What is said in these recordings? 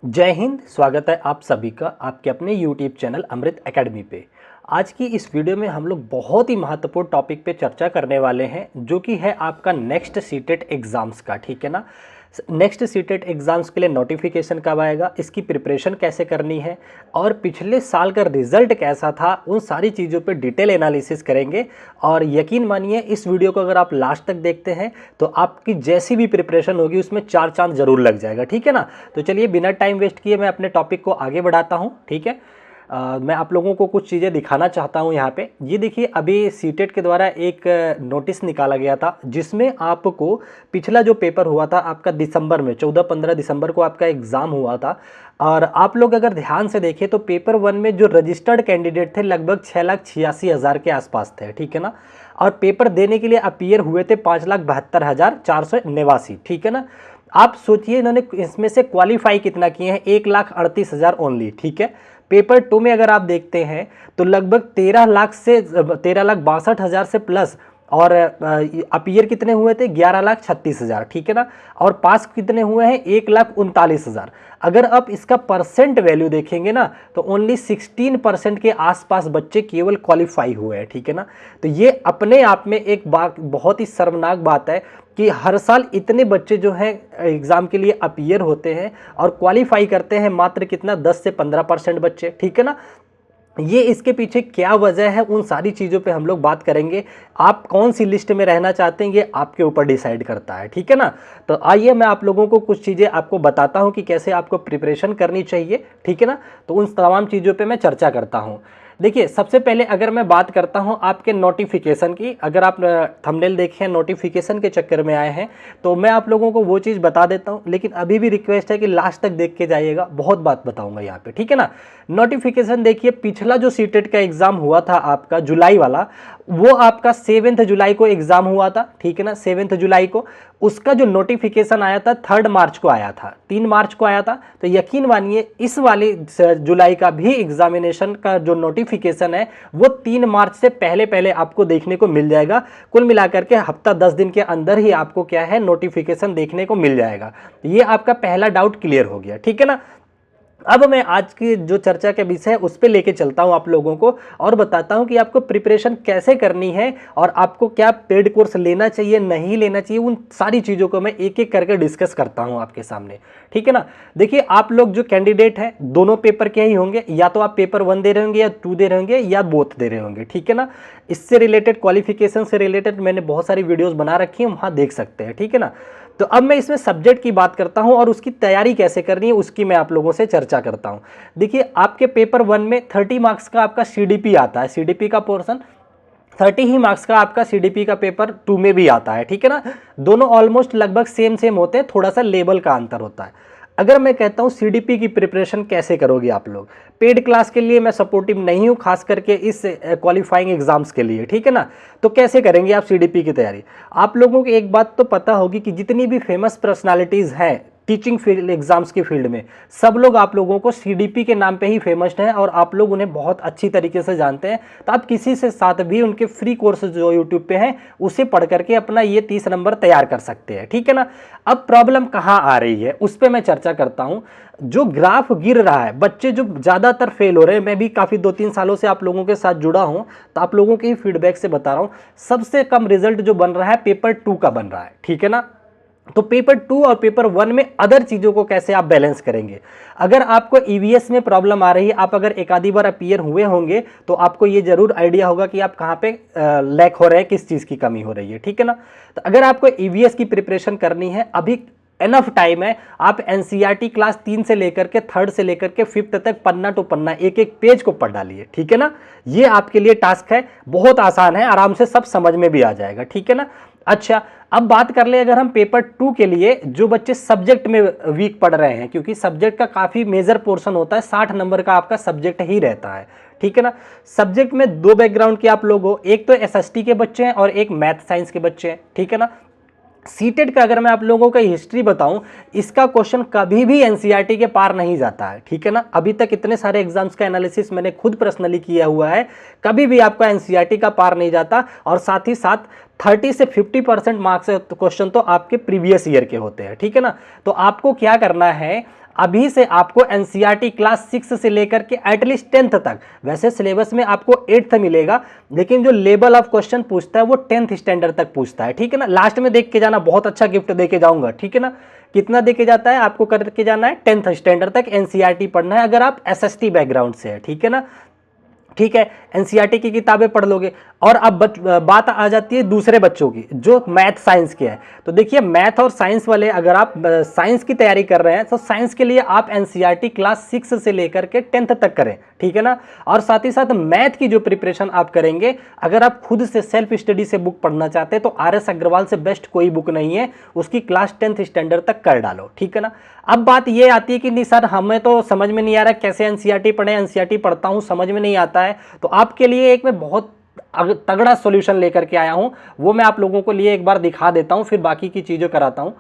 जय हिंद। स्वागत है आप सभी का आपके अपने YouTube चैनल अमृत एकेडमी पे। आज की इस वीडियो में हम लोग बहुत ही महत्वपूर्ण टॉपिक पे चर्चा करने वाले हैं, जो कि है आपका नेक्स्ट सीटेट एग्ज़ाम्स का। ठीक है ना। नेक्स्ट सीटेट एग्ज़ाम्स के लिए नोटिफिकेशन कब आएगा, इसकी प्रिपरेशन कैसे करनी है और पिछले साल का रिजल्ट कैसा था, उन सारी चीज़ों पे डिटेल एनालिसिस करेंगे। और यकीन मानिए, इस वीडियो को अगर आप लास्ट तक देखते हैं तो आपकी जैसी भी प्रिपरेशन होगी उसमें चार चांद जरूर लग जाएगा। ठीक है ना। तो चलिए बिना टाइम वेस्ट किए मैं अपने टॉपिक को आगे बढ़ाता हूँ। ठीक है। मैं आप लोगों को कुछ चीज़ें दिखाना चाहता हूँ यहाँ पे। ये देखिए, अभी सीटेट के द्वारा एक नोटिस निकाला गया था, जिसमें आपको पिछला जो पेपर हुआ था आपका दिसंबर में 14-15 दिसंबर को आपका एग्ज़ाम हुआ था। और आप लोग अगर ध्यान से देखें तो पेपर 1 में जो रजिस्टर्ड कैंडिडेट थे लगभग 6,86,000 के आसपास थे। ठीक है ना। और पेपर देने के लिए अपीयर हुए थे 5,72,489। ठीक है ना। आप सोचिए, इन्होंने इसमें से क्वालिफाई कितना किए हैं, 1,38,000 ओनली। ठीक है। पेपर 2 में अगर आप देखते हैं तो लगभग 13 लाख से 13,62,000 से प्लस। और अपीयर कितने हुए थे, 11,36,000। ठीक है ना। और पास कितने हुए हैं, 1,39,000। अगर आप इसका परसेंट वैल्यू देखेंगे ना तो ओनली 16% के आसपास बच्चे केवल क्वालिफाई हुए हैं। ठीक है ना। तो ये अपने आप में एक बात, बहुत ही शर्मनाक बात है कि हर साल इतने बच्चे जो हैं एग्ज़ाम के लिए अपीयर होते हैं और क्वालिफाई करते हैं मात्र कितना, 10 से 15% बच्चे। ठीक है ना। ये इसके पीछे क्या वजह है, उन सारी चीज़ों पे हम लोग बात करेंगे। आप कौन सी लिस्ट में रहना चाहते हैं ये आपके ऊपर डिसाइड करता है। ठीक है ना। तो आइए मैं आप लोगों को कुछ चीज़ें आपको बताता हूं कि कैसे आपको प्रिपरेशन करनी चाहिए। ठीक है ना। तो उन तमाम चीज़ों पे मैं चर्चा करता हूं। देखिए, सबसे पहले अगर मैं बात करता हूं आपके नोटिफिकेशन की, अगर आप थंबनेल देखें नोटिफिकेशन के चक्कर में आए हैं तो मैं आप लोगों को वो चीज़ बता देता हूं, लेकिन अभी भी रिक्वेस्ट है कि लास्ट तक देख के जाइएगा, बहुत बात बताऊंगा यहाँ पे। ठीक है ना। नोटिफिकेशन देखिए, पिछला जो सीटेट का एग्जाम हुआ था आपका जुलाई वाला, वो आपका 7 जुलाई को एग्जाम हुआ था। ठीक है ना। 7 जुलाई को उसका जो नोटिफिकेशन आया था 3 मार्च को आया था, 3 मार्च को आया था। तो यकीन मानिए इस वाले जुलाई का भी एग्जामिनेशन का जो नोटिफिकेशन है वो 3 मार्च से पहले पहले आपको देखने को मिल जाएगा। कुल मिलाकर के हफ्ता 10 दिन के अंदर ही आपको क्या है, नोटिफिकेशन देखने को मिल जाएगा। ये आपका पहला डाउट क्लियर हो गया। ठीक है ना। अब मैं आज की जो चर्चा के विषय है उस पर लेके चलता हूं आप लोगों को और बताता हूं कि आपको प्रिपरेशन कैसे करनी है और आपको क्या पेड कोर्स लेना चाहिए, नहीं लेना चाहिए। उन सारी चीज़ों को मैं एक एक करके डिस्कस करता हूं आपके सामने। ठीक है ना। देखिए, आप लोग जो कैंडिडेट हैं दोनों पेपर के ही होंगे, या तो आप पेपर 1 दे रहे होंगे या 2 दे रहे होंगे या बोथ दे रहे होंगे। ठीक है ना। इससे रिलेटेड, क्वालिफिकेशन से रिलेटेड मैंने बहुत सारी वीडियोज़ बना रखी है, वहाँ देख सकते हैं। ठीक है ना। तो अब मैं इसमें सब्जेक्ट की बात करता हूं और उसकी तैयारी कैसे करनी है उसकी मैं आप लोगों से चर्चा करता हूं। देखिए, आपके पेपर 1 में 30 मार्क्स का आपका सीडीपी आता है, सीडीपी का पोर्शन 30 ही मार्क्स का आपका सीडीपी का पेपर 2 में भी आता है। ठीक है ना। दोनों ऑलमोस्ट लगभग सेम सेम होते हैं, थोड़ा सा लेवल का अंतर होता है। अगर मैं कहता हूं सीडीपी की प्रिपरेशन कैसे करोगे आप लोग, पेड क्लास के लिए मैं सपोर्टिव नहीं हूं, खास करके इस क्वालिफाइंग एग्जाम्स के लिए। ठीक है ना। तो कैसे करेंगे आप सीडीपी की तैयारी। आप लोगों को एक बात तो पता होगी कि जितनी भी फेमस पर्सनालिटीज हैं टीचिंग फील्ड, एग्जाम्स की फील्ड में, सब लोग आप लोगों को सीडीपी के नाम पे ही फेमस हैं और आप लोग उन्हें बहुत अच्छी तरीके से जानते हैं। तो आप किसी से साथ भी उनके फ्री कोर्स जो यूट्यूब पे हैं उसे पढ़ करके अपना ये 30 नंबर तैयार कर सकते हैं। ठीक है ना। अब प्रॉब्लम कहाँ आ रही है उस पर मैं चर्चा करता हूँ। जो ग्राफ गिर रहा है, बच्चे जो ज़्यादातर फेल हो रहे हैं, मैं भी काफ़ी 2-3 सालों से आप लोगों के साथ जुड़ा हूँ तो आप लोगों के ही फीडबैक से बता रहा हूँ, सबसे कम रिजल्ट जो बन रहा है पेपर 2 का बन रहा है। ठीक है ना। तो पेपर 2 और पेपर 1 में अदर चीज़ों को कैसे आप बैलेंस करेंगे। अगर आपको ईवीएस में प्रॉब्लम आ रही है, आप अगर एक आधी बार अपीयर हुए होंगे तो आपको ये जरूर आइडिया होगा कि आप कहाँ पे लैक हो रहे हैं, किस चीज़ की कमी हो रही है। ठीक है ना। तो अगर आपको ईवीएस की प्रिपरेशन करनी है, अभी एनफ टाइम है, आप एनसीईआरटी क्लास 3 से लेकर के 3rd से लेकर के 5th तक पन्ना टू पन्ना एक एक पेज को पढ़ डालिए। ठीक है ना। ये आपके लिए टास्क है, बहुत आसान है, आराम से सब समझ में भी आ जाएगा। ठीक है ना। अच्छा, अब बात कर ले अगर हम पेपर 2 के लिए, जो बच्चे सब्जेक्ट में वीक पढ़ रहे हैं, क्योंकि सब्जेक्ट का काफी मेजर पोर्शन होता है, 60 नंबर का आपका सब्जेक्ट ही रहता है। ठीक है ना। सब्जेक्ट में 2 बैकग्राउंड के आप लोग हो, एक तो एसएसटी के बच्चे हैं और एक मैथ साइंस के बच्चे हैं। ठीक है ना। सीटेट का अगर मैं आप लोगों का हिस्ट्री बताऊं, इसका क्वेश्चन कभी भी एनसीईआरटी के पार नहीं जाता है। ठीक है ना। अभी तक इतने सारे एग्जाम्स का एनालिसिस मैंने खुद पर्सनली किया हुआ है, कभी भी आपका एनसीईआरटी का पार नहीं जाता। और साथ ही साथ 30 से 50% मार्क्स क्वेश्चन तो आपके प्रीवियस ईयर के होते हैं। ठीक है ना। तो आपको क्या करना है, अभी से आपको एनसीईआरटी क्लास 6 से लेकर के एटलीस्ट 10th तक, वैसे सिलेबस में आपको 8th मिलेगा, लेकिन जो लेवल ऑफ क्वेश्चन पूछता है वो 10th स्टैंडर्ड तक पूछता है, ठीक है ना। लास्ट में देख के जाना, बहुत अच्छा गिफ्ट दे के जाऊंगा, ठीक है ना। कितना दे के जाता है आपको, करके जाना है 10th स्टैंडर्ड तक एनसीईआरटी पढ़ना है अगर आप एसएसटी बैकग्राउंड से है, ठीक है ना। ठीक है, एनसीईआरटी की किताबें पढ़ लोगे। और अब बात आ जाती है दूसरे बच्चों की जो मैथ साइंस के है। तो देखिए मैथ और साइंस वाले, अगर आप साइंस की तैयारी कर रहे हैं तो साइंस के लिए आप एनसीईआरटी क्लास 6 से लेकर के 10th तक करें, ठीक है ना। और साथ ही साथ मैथ की जो प्रिपरेशन आप करेंगे, अगर आप खुद से सेल्फ स्टडी से बुक पढ़ना चाहते हैं तो आर.एस. अग्रवाल से बेस्ट कोई बुक नहीं है, उसकी क्लास 10th स्टैंडर्ड तक कर डालो, ठीक है ना। अब बात ये आती है कि नहीं सर हमें तो समझ में नहीं आ रहा कैसे एनसीईआरटी पढ़े, एनसीईआरटी पढ़ता हूं समझ में नहीं आता है। तो आपके लिए एक मैं बहुत तगड़ा सॉल्यूशन लेकर के आया हूं, वो मैं आप लोगों को लिए एक बार दिखा देता हूं, फिर बाकी की चीजें कराता हूं।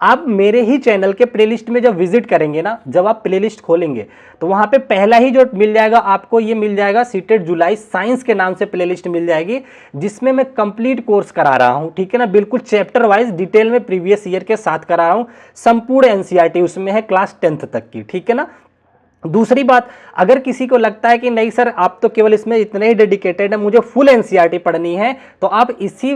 आप मेरे ही चैनल के प्लेलिस्ट में जब विजिट करेंगे ना, जब आप प्लेलिस्ट खोलेंगे तो वहां पे पहला ही जो मिल जाएगा आपको, ये मिल जाएगा सीटेट जुलाई साइंस के नाम से प्लेलिस्ट मिल जाएगी, जिसमें मैं कंप्लीट कोर्स करा रहा हूं, ठीक है ना। बिल्कुल चैप्टर वाइज डिटेल में प्रीवियस ईयर के साथ करा रहा हूं, संपूर्ण एनसीईआरटी उसमें है क्लास 10th तक की, ठीक है ना। दूसरी बात, अगर किसी को लगता है कि नहीं सर आप तो केवल इसमें इतने ही डेडिकेटेड है, मुझे फुल एनसीईआरटी पढ़नी है, तो आप इसी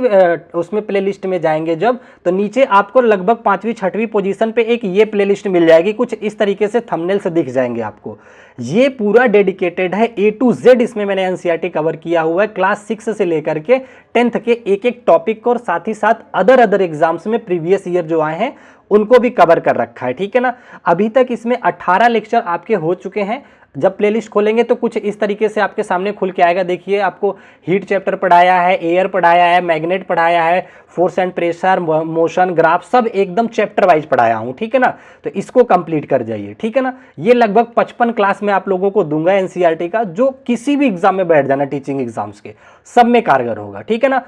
उसमें प्लेलिस्ट में जाएंगे जब, तो नीचे आपको लगभग 5वीं 6वीं पोजीशन पे एक ये प्लेलिस्ट मिल जाएगी, कुछ इस तरीके से थंबनेल से दिख जाएंगे आपको। ये पूरा डेडिकेटेड है A to Z, इसमें मैंने एनसीईआरटी कवर किया हुआ है क्लास 6 से लेकर के 10th के एक एक टॉपिक को, और साथ ही साथ अदर एग्जाम्स में प्रीवियस ईयर जो आए हैं उनको भी कवर कर रखा है, ठीक है ना। अभी तक इसमें 18 लेक्चर आपके हो चुके हैं। जब प्लेलिस्ट खोलेंगे तो कुछ इस तरीके से आपके सामने खुल के आएगा। देखिए आपको हीट चैप्टर पढ़ाया है, एयर पढ़ाया है, मैग्नेट पढ़ाया है, force and pressure, motion, graph, सब एकदम चैप्टर वाइज पढ़ाया हूं, ठीक है ना। तो इसको कंप्लीट कर जाइए, ठीक है ना। ये लगभग 55 क्लास में आप लोगों को दूंगा एनसीईआरटी का, जो किसी भी एग्जाम में बैठ जाना, टीचिंग एग्जाम्स के सब में कारगर होगा, ठीक है ना।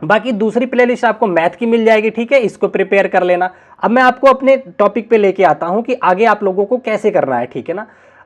बाकी दूसरी प्लेलिस्ट आपको मैथ की मिल जाएगी, ठीक है, इसको प्रिपेयर कर लेना। अब मैं आपको अपने टॉपिक पे लेके आता हूं कि आगे आप लोगों को कैसे करना है, ठीक है ना।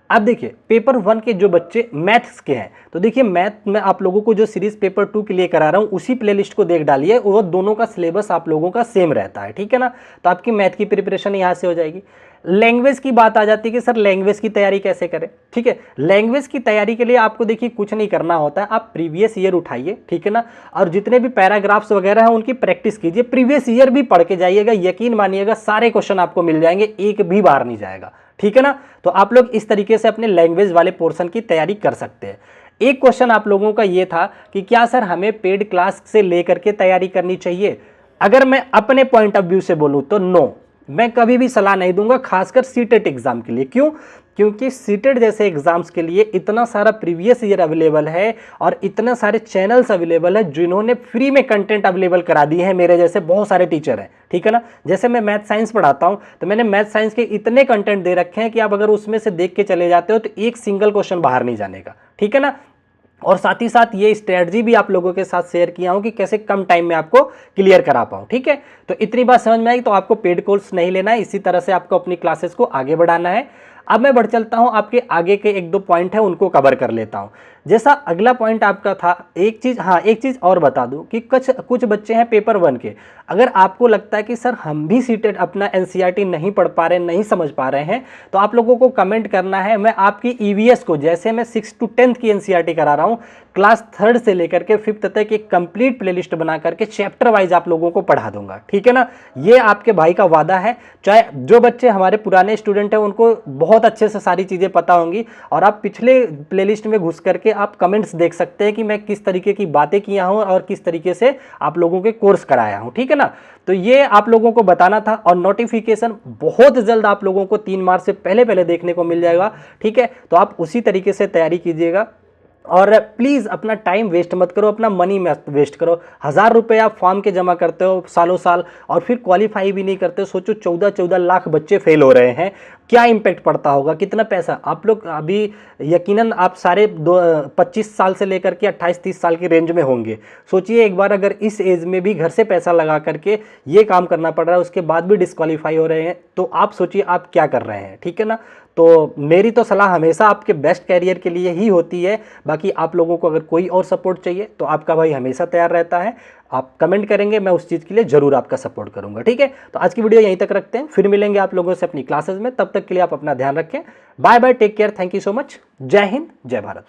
अब देखिए पेपर 1 के जो बच्चे मैथ्स के हैं, तो देखिए मैथ में आप लोगों को जो सीरीज पेपर 2 के लिए करा रहा हूं उसी प्लेलिस्ट को देख डालिए, वो दोनों का सिलेबस आप लोगों का सेम रहता है, ठीक है ना। तो आपकी मैथ की प्रिपरेशन यहां से हो जाएगी। लैंग्वेज की बात आ जाती है कि सर लैंग्वेज की तैयारी कैसे करें, ठीक है। लैंग्वेज की तैयारी के लिए आपको देखिए कुछ नहीं करना होता है, आप प्रीवियस ईयर उठाइए, ठीक है ना, और जितने भी पैराग्राफ्स वगैरह हैं उनकी प्रैक्टिस कीजिए, प्रीवियस ईयर भी पढ़ के जाइएगा, यकीन मानिएगा सारे क्वेश्चन आपको मिल जाएंगे, एक भी बाहर नहीं जाएगा, ठीक है ना। तो आप लोग इस तरीके से अपने लैंग्वेज वाले पोर्शन की तैयारी कर सकते हैं। एक क्वेश्चन आप लोगों का ये था कि क्या सर हमें पेड क्लास से लेकर के तैयारी करनी चाहिए। अगर मैं अपने पॉइंट ऑफ व्यू से बोलूं तो नो, मैं कभी भी सलाह नहीं दूंगा, खासकर सीटेट एग्जाम के लिए। क्यों? क्योंकि सीटेट जैसे एग्जाम्स के लिए इतना सारा प्रीवियस ईयर अवेलेबल है और इतने सारे चैनल्स अवेलेबल है जिन्होंने फ्री में कंटेंट अवेलेबल करा दिए हैं। मेरे जैसे बहुत सारे टीचर हैं, ठीक है ना। जैसे मैं मैथ साइंस पढ़ाता हूं तो मैंने मैथ साइंस के इतने कंटेंट दे रखे हैं कि आप अगर उसमें से देख के चले जाते हो तो एक सिंगल क्वेश्चन बाहर नहीं जाने का, ठीक है ना। और साथ ही साथ ये स्ट्रेटजी भी आप लोगों के साथ शेयर किया हूं कि कैसे कम टाइम में आपको क्लियर करा पाऊं, ठीक है। तो इतनी बात समझ में आई। तो आपको पेड कोर्स नहीं लेना है, इसी तरह से आपको अपनी क्लासेस को आगे बढ़ाना है। अब मैं बढ़ चलता हूं, आपके आगे के 1-2 पॉइंट है उनको कवर कर लेता हूं। जैसा अगला पॉइंट आपका था, एक चीज और बता दूं कि कुछ बच्चे हैं पेपर 1 के, अगर आपको लगता है कि सर हम भी सीटेट अपना एनसीईआरटी नहीं पढ़ पा रहे, नहीं समझ पा रहे हैं, तो आप लोगों को कमेंट करना है। मैं आपकी ईवीएस को, जैसे मैं 6 to 10th की एनसीईआरटी करा रहा हूं, क्लास 3rd से लेकर के 5th तक एक कंप्लीट प्लेलिस्ट बना करके चैप्टर वाइज आप लोगों को पढ़ा दूंगा, ठीक है ना। ये आपके भाई का वादा है। चाहे जो बच्चे हमारे पुराने स्टूडेंट हैं उनको बहुत अच्छे से सारी चीजें पता होंगी, और आप पिछले प्लेलिस्ट में घुस करके आप कमेंट्स देख सकते हैं कि मैं किस तरीके की बातें किया हूं और किस तरीके से आप लोगों के कोर्स कराया हूं, ठीक है ना। तो ये आप लोगों को बताना था। और नोटिफिकेशन बहुत जल्द आप लोगों को 3 मार्च से पहले देखने को मिल जाएगा, ठीक है। तो आप उसी तरीके से तैयारी कीजिएगा और प्लीज़ अपना टाइम वेस्ट मत करो, अपना मनी मत वेस्ट करो। 1000 रुपये आप फॉर्म के जमा करते हो सालों साल और फिर क्वालिफाई भी नहीं करते। सोचो 14-14 लाख बच्चे फेल हो रहे हैं, क्या इम्पैक्ट पड़ता होगा, कितना पैसा। आप लोग अभी यकीनन आप सारे 25 साल से लेकर के 28-30 साल की रेंज में होंगे। सोचिए एक बार अगर इस एज में भी घर से पैसा लगा करके ये काम करना पड़ रहा है, उसके बाद भी डिस्क्वालीफाई हो रहे हैं, तो आप सोचिए आप क्या कर रहे हैं, ठीक है ना। तो मेरी तो सलाह हमेशा आपके बेस्ट कैरियर के लिए ही होती है। बाकी आप लोगों को अगर कोई और सपोर्ट चाहिए तो आपका भाई हमेशा तैयार रहता है। आप कमेंट करेंगे, मैं उस चीज़ के लिए जरूर आपका सपोर्ट करूंगा। ठीक है, तो आज की वीडियो यहीं तक रखते हैं, फिर मिलेंगे आप लोगों से अपनी क्लासेस में। तब तक के लिए आप अपना ध्यान रखें। Bye bye, take care, thank you so much. जय हिंद, जय भारत।